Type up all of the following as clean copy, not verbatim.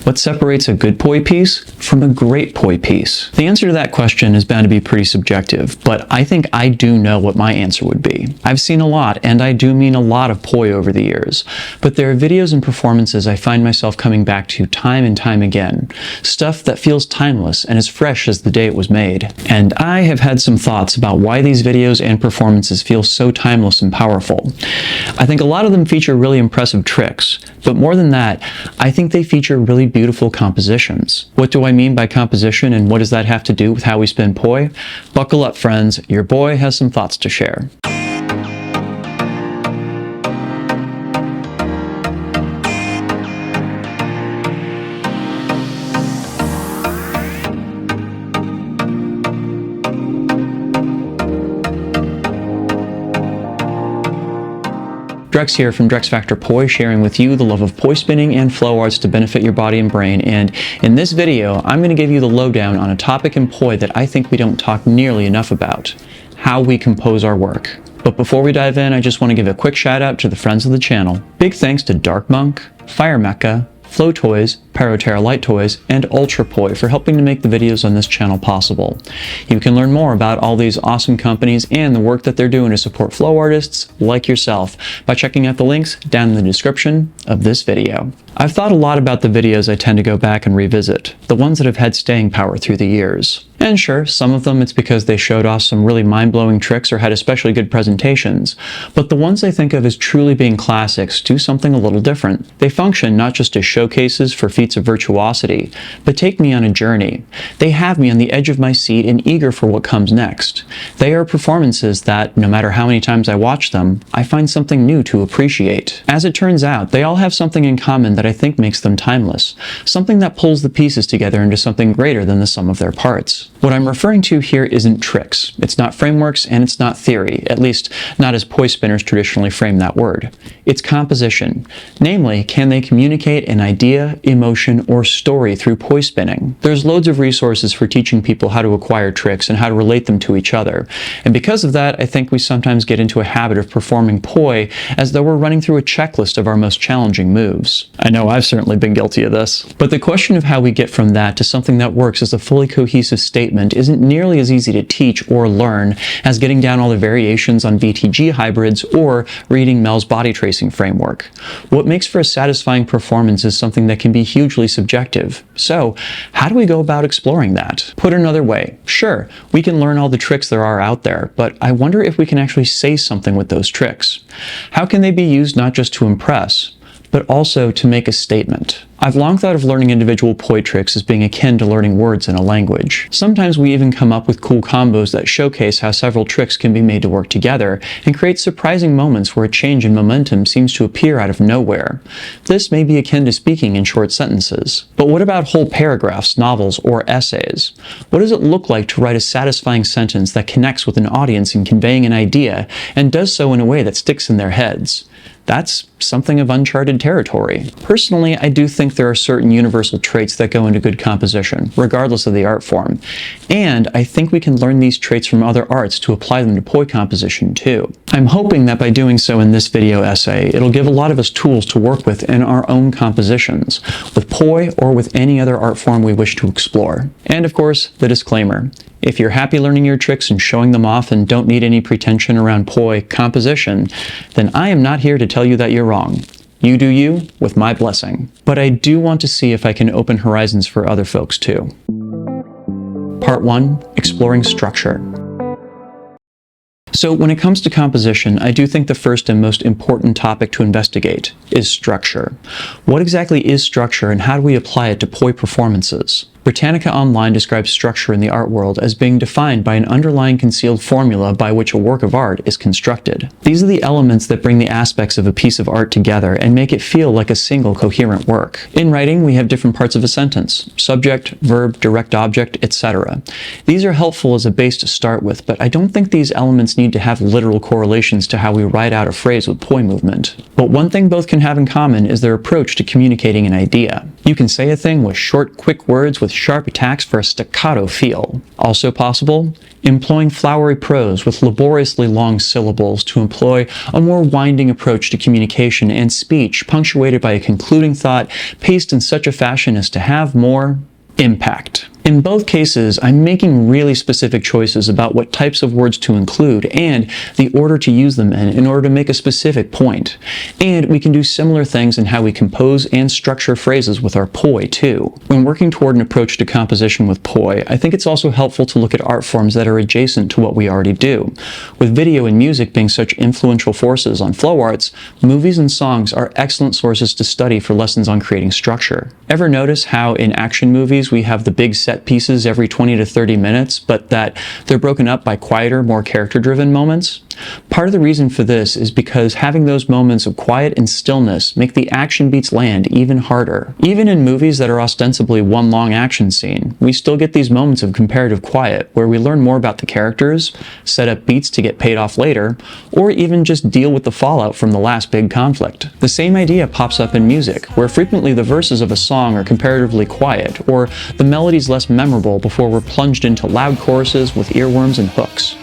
What separates a good poi piece from a great poi piece? The answer to that question is bound to be pretty subjective, but I think I do know what my answer would be. I've seen a lot, and I do mean a lot of poi over the years, but there are videos and performances I find myself coming back to time and time again. Stuff that feels timeless and as fresh as the day it was made. And I have had some thoughts about why these videos and performances feel so timeless and powerful. I think a lot of them feature really impressive tricks, but more than that, I think they feature really beautiful compositions. What do I mean by composition, and what does that have to do with how we spin poi? Buckle up, friends, your boy has some thoughts to share. Drex here from Drex Factor Poi, sharing with you the love of poi spinning and flow arts to benefit your body and brain. And in this video, I'm going to give you the lowdown on a topic in poi that I think we don't talk nearly enough about: how we compose our work. But before we dive in, I just want to give a quick shout out to the friends of the channel. Big thanks to Dark Monk, Fire Mecha, Flow Toys, Pyroterra Light Toys, and Ultra Poi for helping to make the videos on this channel possible. You can learn more about all these awesome companies and the work that they're doing to support flow artists like yourself by checking out the links down in the description of this video. I've thought a lot about the videos I tend to go back and revisit, the ones that have had staying power through the years. And sure, some of them it's because they showed off some really mind-blowing tricks or had especially good presentations, but the ones I think of as truly being classics do something a little different. They function not just as showcases for feats of virtuosity, but take me on a journey. They have me on the edge of my seat and eager for what comes next. They are performances that, no matter how many times I watch them, I find something new to appreciate. As it turns out, they all have something in common that I think makes them timeless, something that pulls the pieces together into something greater than the sum of their parts. What I'm referring to here isn't tricks. It's not frameworks, and it's not theory, at least not as poi spinners traditionally frame that word. It's composition. Namely, can they communicate an idea, emotion, or story through poi spinning? There's loads of resources for teaching people how to acquire tricks and how to relate them to each other. And because of that, I think we sometimes get into a habit of performing poi as though we're running through a checklist of our most challenging moves. I know I've certainly been guilty of this. But the question of how we get from that to something that works as a fully cohesive statement isn't nearly as easy to teach or learn as getting down all the variations on VTG hybrids or reading Mel's body tracing framework. What makes for a satisfying performance is something that can be hugely subjective. So, how do we go about exploring that? Put another way, sure, we can learn all the tricks there are out there, but I wonder if we can actually say something with those tricks. How can they be used not just to impress, but also to make a statement? I've long thought of learning individual poi tricks as being akin to learning words in a language. Sometimes we even come up with cool combos that showcase how several tricks can be made to work together and create surprising moments where a change in momentum seems to appear out of nowhere. This may be akin to speaking in short sentences. But what about whole paragraphs, novels, or essays? What does it look like to write a satisfying sentence that connects with an audience in conveying an idea and does so in a way that sticks in their heads? That's something of uncharted territory. Personally, I do think there are certain universal traits that go into good composition, regardless of the art form. And I think we can learn these traits from other arts to apply them to poi composition too. I'm hoping that by doing so in this video essay, it'll give a lot of us tools to work with in our own compositions, with poi or with any other art form we wish to explore. And of course, the disclaimer. If you're happy learning your tricks and showing them off and don't need any pretension around poi composition, then I am not here to tell you that you're wrong. You do you, with my blessing. But I do want to see if I can open horizons for other folks too. Part 1, Exploring Structure. So when it comes to composition, I do think the first and most important topic to investigate is structure. What exactly is structure and how do we apply it to poi performances? Britannica Online describes structure in the art world as being defined by an underlying concealed formula by which a work of art is constructed. These are the elements that bring the aspects of a piece of art together and make it feel like a single coherent work. In writing, we have different parts of a sentence: subject, verb, direct object, etc. These are helpful as a base to start with, but I don't think these elements need to have literal correlations to how we write out a phrase with poi movement. But one thing both can have in common is their approach to communicating an idea. You can say a thing with short, quick words with sharp attacks for a staccato feel. Also possible, employing flowery prose with laboriously long syllables to employ a more winding approach to communication and speech, punctuated by a concluding thought, paced in such a fashion as to have more impact. In both cases, I'm making really specific choices about what types of words to include and the order to use them in order to make a specific point. And we can do similar things in how we compose and structure phrases with our poi too. When working toward an approach to composition with poi, I think it's also helpful to look at art forms that are adjacent to what we already do. With video and music being such influential forces on flow arts, movies and songs are excellent sources to study for lessons on creating structure. Ever notice how in action movies we have the big set pieces every 20 to 30 minutes, but that they're broken up by quieter, more character-driven moments? Part of the reason for this is because having those moments of quiet and stillness make the action beats land even harder. Even in movies that are ostensibly one long action scene, we still get these moments of comparative quiet where we learn more about the characters, set up beats to get paid off later, or even just deal with the fallout from the last big conflict. The same idea pops up in music, where frequently the verses of a song are comparatively quiet, or the melody's less memorable before we're plunged into loud choruses with earworms and hooks.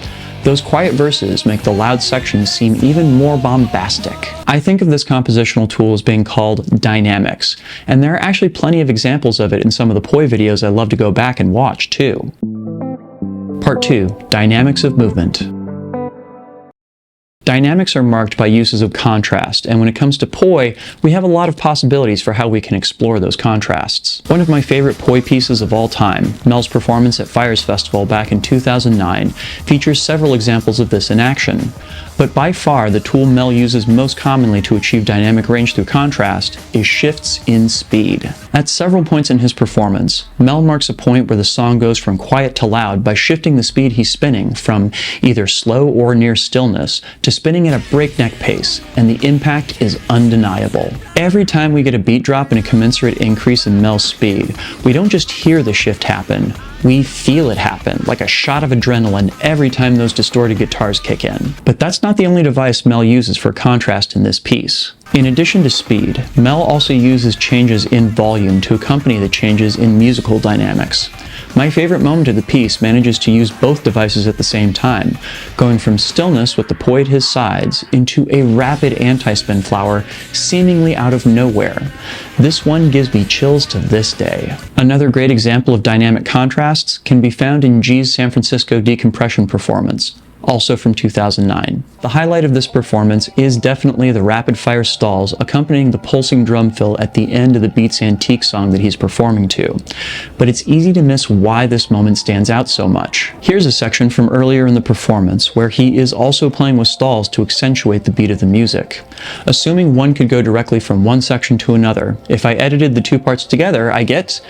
Those quiet verses make the loud sections seem even more bombastic. I think of this compositional tool as being called dynamics, and there are actually plenty of examples of it in some of the poi videos I love to go back and watch too. Part 2. Dynamics of movement. Dynamics are marked by uses of contrast, and when it comes to poi, we have a lot of possibilities for how we can explore those contrasts. One of my favorite poi pieces of all time, Mel's performance at Fires Festival back in 2009, features several examples of this in action. But by far, the tool Mel uses most commonly to achieve dynamic range through contrast is shifts in speed. At several points in his performance, Mel marks a point where the song goes from quiet to loud by shifting the speed he's spinning from either slow or near stillness to spinning at a breakneck pace, and the impact is undeniable. Every time we get a beat drop and a commensurate increase in Mel's speed, we don't just hear the shift happen, we feel it happen, like a shot of adrenaline every time those distorted guitars kick in. But that's not the only device Mel uses for contrast in this piece. In addition to speed, Mel also uses changes in volume to accompany the changes in musical dynamics. My favorite moment of the piece manages to use both devices at the same time, going from stillness with the poi at his sides into a rapid anti-spin flower seemingly out of nowhere. This one gives me chills to this day. Another great example of dynamic contrasts can be found in G's San Francisco decompression performance, also from 2009. The highlight of this performance is definitely the rapid-fire stalls accompanying the pulsing drum fill at the end of the Beats Antique song that he's performing to. But it's easy to miss why this moment stands out so much. Here's a section from earlier in the performance where he is also playing with stalls to accentuate the beat of the music. Assuming one could go directly from one section to another, if I edited the two parts together, I get,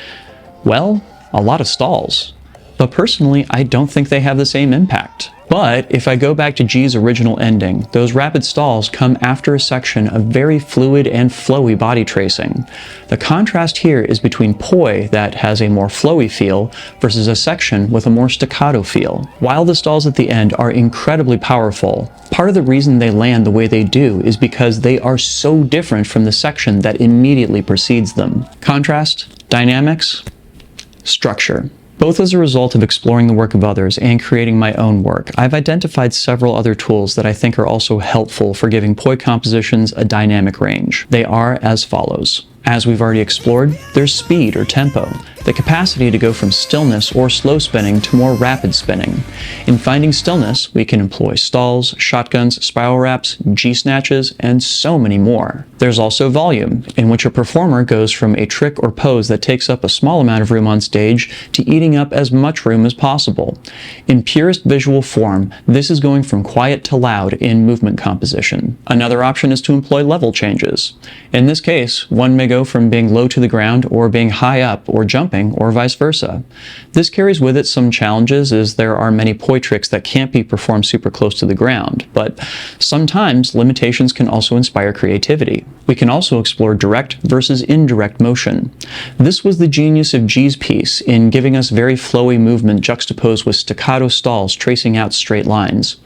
well, a lot of stalls. But personally, I don't think they have the same impact. But if I go back to G's original ending, those rapid stalls come after a section of very fluid and flowy body tracing. The contrast here is between poi that has a more flowy feel versus a section with a more staccato feel. While the stalls at the end are incredibly powerful, part of the reason they land the way they do is because they are so different from the section that immediately precedes them. Contrast, dynamics, structure. Both as a result of exploring the work of others and creating my own work, I've identified several other tools that I think are also helpful for giving poi compositions a dynamic range. They are as follows. As we've already explored, there's speed or tempo, the capacity to go from stillness or slow spinning to more rapid spinning. In finding stillness, we can employ stalls, shotguns, spiral wraps, G-snatches, and so many more. There's also volume, in which a performer goes from a trick or pose that takes up a small amount of room on stage to eating up as much room as possible. In purest visual form, this is going from quiet to loud in movement composition. Another option is to employ level changes. In this case, one may go from being low to the ground or being high up or jumping or vice versa. This carries with it some challenges as there are many poi tricks that can't be performed super close to the ground, but sometimes limitations can also inspire creativity. We can also explore direct versus indirect motion. This was the genius of G's piece in giving us very flowy movement juxtaposed with staccato stalls tracing out straight lines.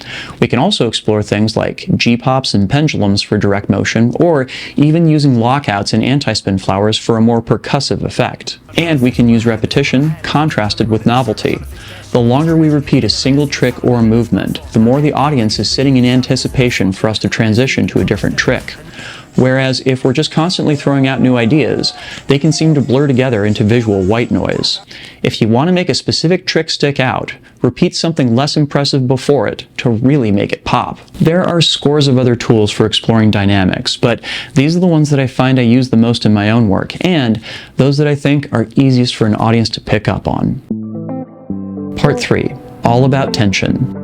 We can also explore things like G-pops and pendulums for direct motion, or even using lockouts and anti spin flowers for a more percussive effect. And we can use repetition contrasted with novelty. The longer we repeat a single trick or movement, the more the audience is sitting in anticipation for us to transition to a different trick. Whereas if we're just constantly throwing out new ideas, they can seem to blur together into visual white noise. If you want to make a specific trick stick out, repeat something less impressive before it to really make it pop. There are scores of other tools for exploring dynamics, but these are the ones that I find I use the most in my own work, and those that I think are easiest for an audience to pick up on. Part 3. All about tension.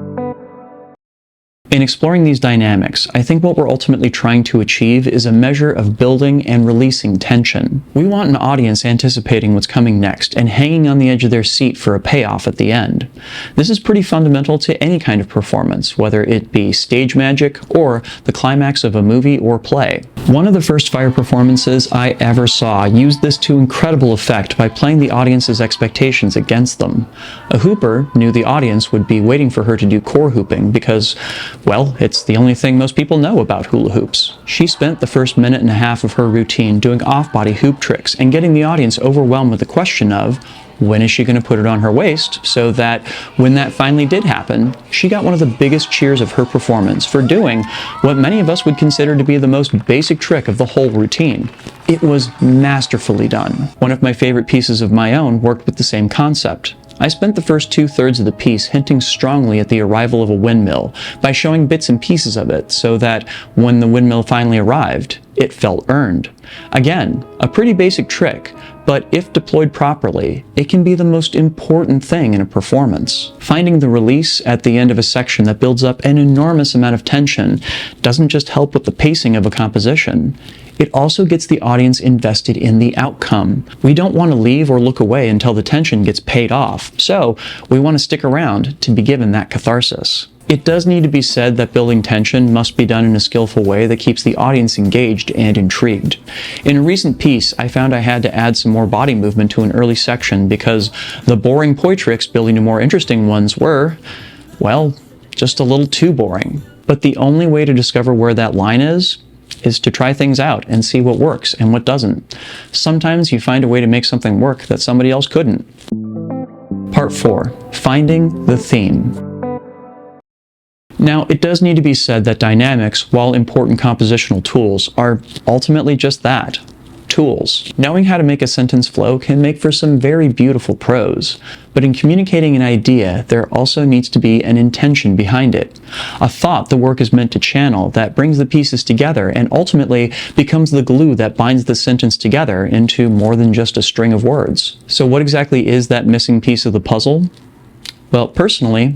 In exploring these dynamics, I think what we're ultimately trying to achieve is a measure of building and releasing tension. We want an audience anticipating what's coming next and hanging on the edge of their seat for a payoff at the end. This is pretty fundamental to any kind of performance, whether it be stage magic or the climax of a movie or play. One of the first Fire performances I ever saw used this to incredible effect by playing the audience's expectations against them. A hooper knew the audience would be waiting for her to do core hooping because, well, it's the only thing most people know about hula hoops. She spent the first minute and a half of her routine doing off-body hoop tricks and getting the audience overwhelmed with the question of, when is she going to put it on her waist, so that when that finally did happen, she got one of the biggest cheers of her performance for doing what many of us would consider to be the most basic trick of the whole routine. It was masterfully done. One of my favorite pieces of my own worked with the same concept. I spent the first 2/3 of the piece hinting strongly at the arrival of a windmill by showing bits and pieces of it so that when the windmill finally arrived, it felt earned. Again, a pretty basic trick, but if deployed properly, it can be the most important thing in a performance. Finding the release at the end of a section that builds up an enormous amount of tension doesn't just help with the pacing of a composition. It also gets the audience invested in the outcome. We don't want to leave or look away until the tension gets paid off, so we want to stick around to be given that catharsis. It does need to be said that building tension must be done in a skillful way that keeps the audience engaged and intrigued. In a recent piece, I found I had to add some more body movement to an early section because the boring poi tricks building to more interesting ones were, well, just a little too boring. But the only way to discover where that line is to try things out and see what works and what doesn't. Sometimes you find a way to make something work that somebody else couldn't. Part 4. Finding the theme. Now, it does need to be said that dynamics, while important compositional tools, are ultimately just that, tools. Knowing how to make a sentence flow can make for some very beautiful prose, but in communicating an idea, there also needs to be an intention behind it, a thought the work is meant to channel that brings the pieces together and ultimately becomes the glue that binds the sentence together into more than just a string of words. So what exactly is that missing piece of the puzzle? Well, personally,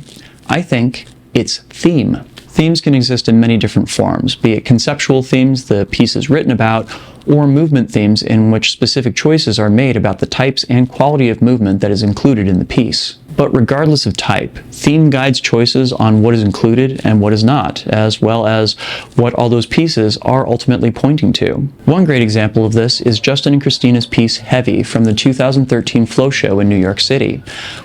I think it's theme. Themes can exist in many different forms, be it conceptual themes the piece is written about, or movement themes in which specific choices are made about the types and quality of movement that is included in the piece. But regardless of type, theme guides choices on what is included and what is not, as well as what all those pieces are ultimately pointing to. One great example of this is Justin and Christina's piece Heavy from the 2013 Flow Show in New York City.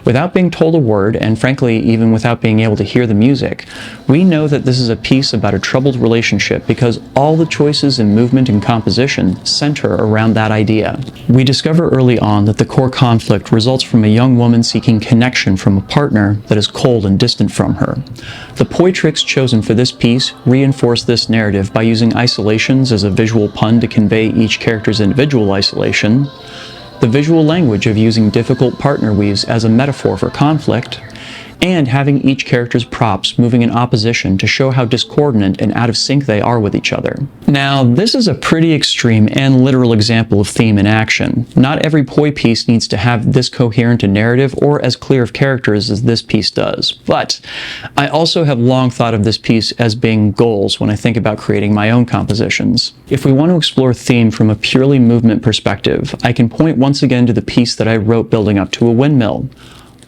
Without being told a word, and frankly even without being able to hear the music, we know that this is a piece about a troubled relationship because all the choices in movement and composition center around that idea. We discover early on that the core conflict results from a young woman seeking connection from a partner that is cold and distant from her. The poi tricks chosen for this piece reinforce this narrative by using isolations as a visual pun to convey each character's individual isolation, the visual language of using difficult partner weaves as a metaphor for conflict, and having each character's props moving in opposition to show how discordant and out of sync they are with each other. Now, this is a pretty extreme and literal example of theme in action. Not every poi piece needs to have this coherent a narrative or as clear of characters as this piece does, but I also have long thought of this piece as being goals when I think about creating my own compositions. If we want to explore theme from a purely movement perspective, I can point once again to the piece that I wrote building up to a windmill.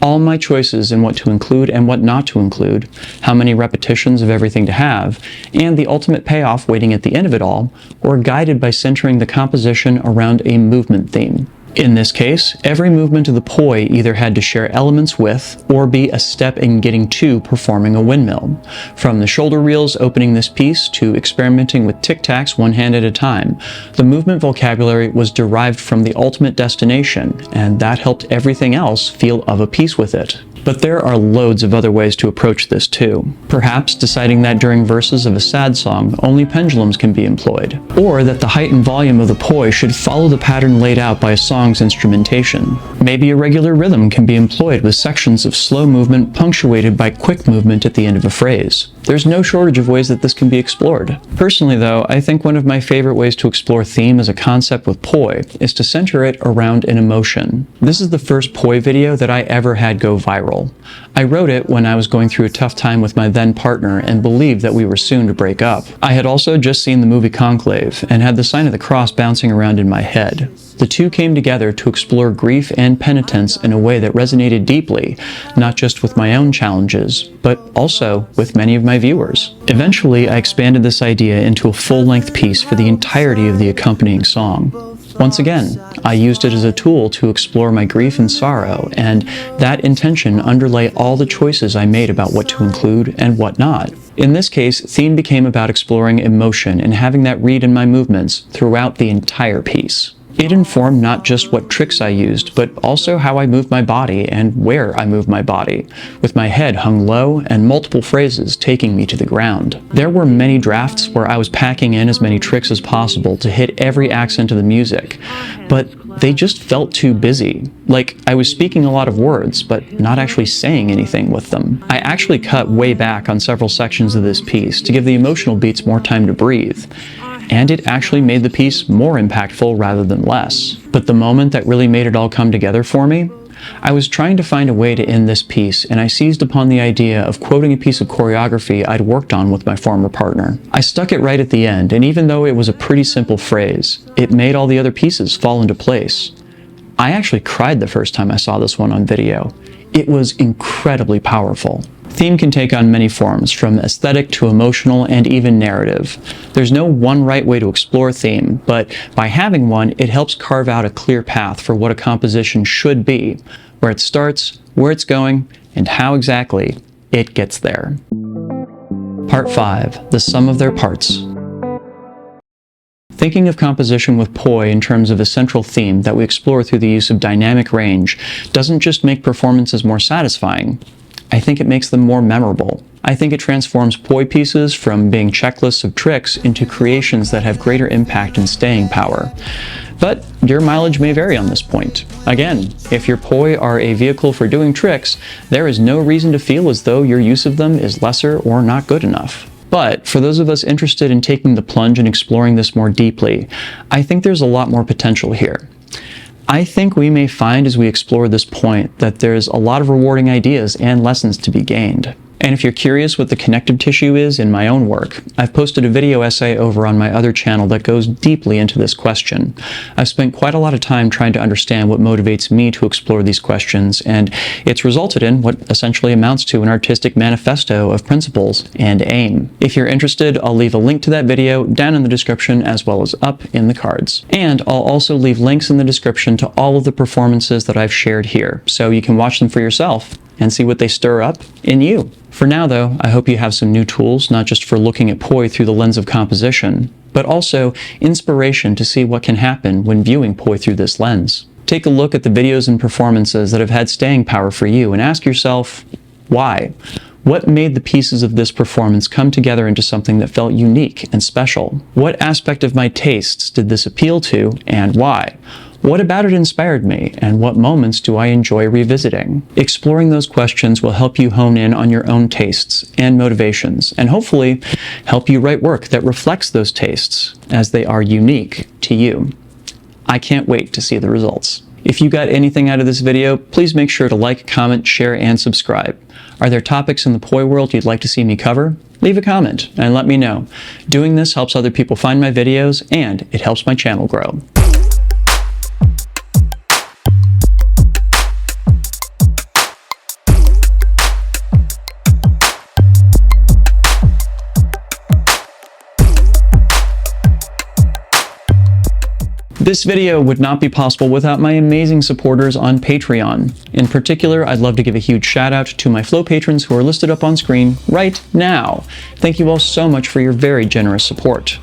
All my choices in what to include and what not to include, how many repetitions of everything to have, and the ultimate payoff waiting at the end of it all, were guided by centering the composition around a movement theme. In this case, every movement of the poi either had to share elements with, or be a step in getting to performing a windmill. From the shoulder reels opening this piece to experimenting with tic-tacs one hand at a time, the movement vocabulary was derived from the ultimate destination, and that helped everything else feel of a piece with it. But there are loads of other ways to approach this too. Perhaps deciding that during verses of a sad song, only pendulums can be employed. Or that the height and volume of the poi should follow the pattern laid out by a song's instrumentation. Maybe a regular rhythm can be employed with sections of slow movement punctuated by quick movement at the end of a phrase. There's no shortage of ways that this can be explored. Personally though, I think one of my favorite ways to explore theme as a concept with poi is to center it around an emotion. This is the first poi video that I ever had go viral. I wrote it when I was going through a tough time with my then partner and believed that we were soon to break up. I had also just seen the movie Conclave and had the sign of the cross bouncing around in my head. The two came together to explore grief and penitence in a way that resonated deeply, not just with my own challenges, but also with many of my viewers. Eventually, I expanded this idea into a full-length piece for the entirety of the accompanying song. Once again, I used it as a tool to explore my grief and sorrow, and that intention underlay all the choices I made about what to include and what not. In this case, theme became about exploring emotion and having that read in my movements throughout the entire piece. It informed not just what tricks I used, but also how I moved my body and where I moved my body, with my head hung low and multiple phrases taking me to the ground. There were many drafts where I was packing in as many tricks as possible to hit every accent of the music, but they just felt too busy. Like I was speaking a lot of words, but not actually saying anything with them. I actually cut way back on several sections of this piece to give the emotional beats more time to breathe. And it actually made the piece more impactful rather than less. But the moment that really made it all come together for me, I was trying to find a way to end this piece, and I seized upon the idea of quoting a piece of choreography I'd worked on with my former partner. I stuck it right at the end, and even though it was a pretty simple phrase, it made all the other pieces fall into place. I actually cried the first time I saw this one on video. It was incredibly powerful. Theme can take on many forms, from aesthetic to emotional and even narrative. There's no one right way to explore theme, but by having one, it helps carve out a clear path for what a composition should be, where it starts, where it's going, and how exactly it gets there. Part 5. The sum of their parts. Thinking of composition with poi in terms of a central theme that we explore through the use of dynamic range doesn't just make performances more satisfying, I think it makes them more memorable. I think it transforms poi pieces from being checklists of tricks into creations that have greater impact and staying power. But your mileage may vary on this point. Again, if your poi are a vehicle for doing tricks, there is no reason to feel as though your use of them is lesser or not good enough. But for those of us interested in taking the plunge and exploring this more deeply, I think there's a lot more potential here. I think we may find as we explore this point that there's a lot of rewarding ideas and lessons to be gained. And if you're curious what the connective tissue is in my own work, I've posted a video essay over on my other channel that goes deeply into this question. I've spent quite a lot of time trying to understand what motivates me to explore these questions, and it's resulted in what essentially amounts to an artistic manifesto of principles and aim. If you're interested, I'll leave a link to that video down in the description as well as up in the cards. And I'll also leave links in the description to all of the performances that I've shared here, so you can watch them for yourself and see what they stir up in you. For now though, I hope you have some new tools, not just for looking at poi through the lens of composition, but also inspiration to see what can happen when viewing poi through this lens. Take a look at the videos and performances that have had staying power for you and ask yourself, why? What made the pieces of this performance come together into something that felt unique and special? What aspect of my tastes did this appeal to, and why? What about it inspired me, and what moments do I enjoy revisiting? Exploring those questions will help you hone in on your own tastes and motivations, and hopefully help you write work that reflects those tastes, as they are unique to you. I can't wait to see the results. If you got anything out of this video, please make sure to like, comment, share, and subscribe. Are there topics in the poi world you'd like to see me cover? Leave a comment and let me know. Doing this helps other people find my videos, and it helps my channel grow. This video would not be possible without my amazing supporters on Patreon. In particular, I'd love to give a huge shout out to my Flow patrons who are listed up on screen right now. Thank you all so much for your very generous support.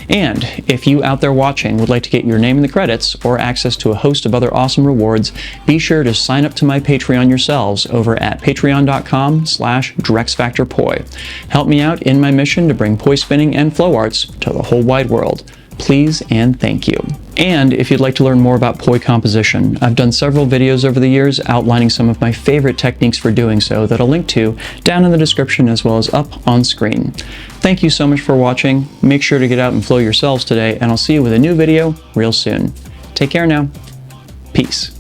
And if you out there watching would like to get your name in the credits or access to a host of other awesome rewards, be sure to sign up to my Patreon yourselves over at patreon.com/DrexFactorPoi. Help me out in my mission to bring poi spinning and flow arts to the whole wide world. Please and thank you. And if you'd like to learn more about poi composition, I've done several videos over the years outlining some of my favorite techniques for doing so that I'll link to down in the description as well as up on screen. Thank you so much for watching. Make sure to get out and flow yourselves today, and I'll see you with a new video real soon. Take care now. Peace.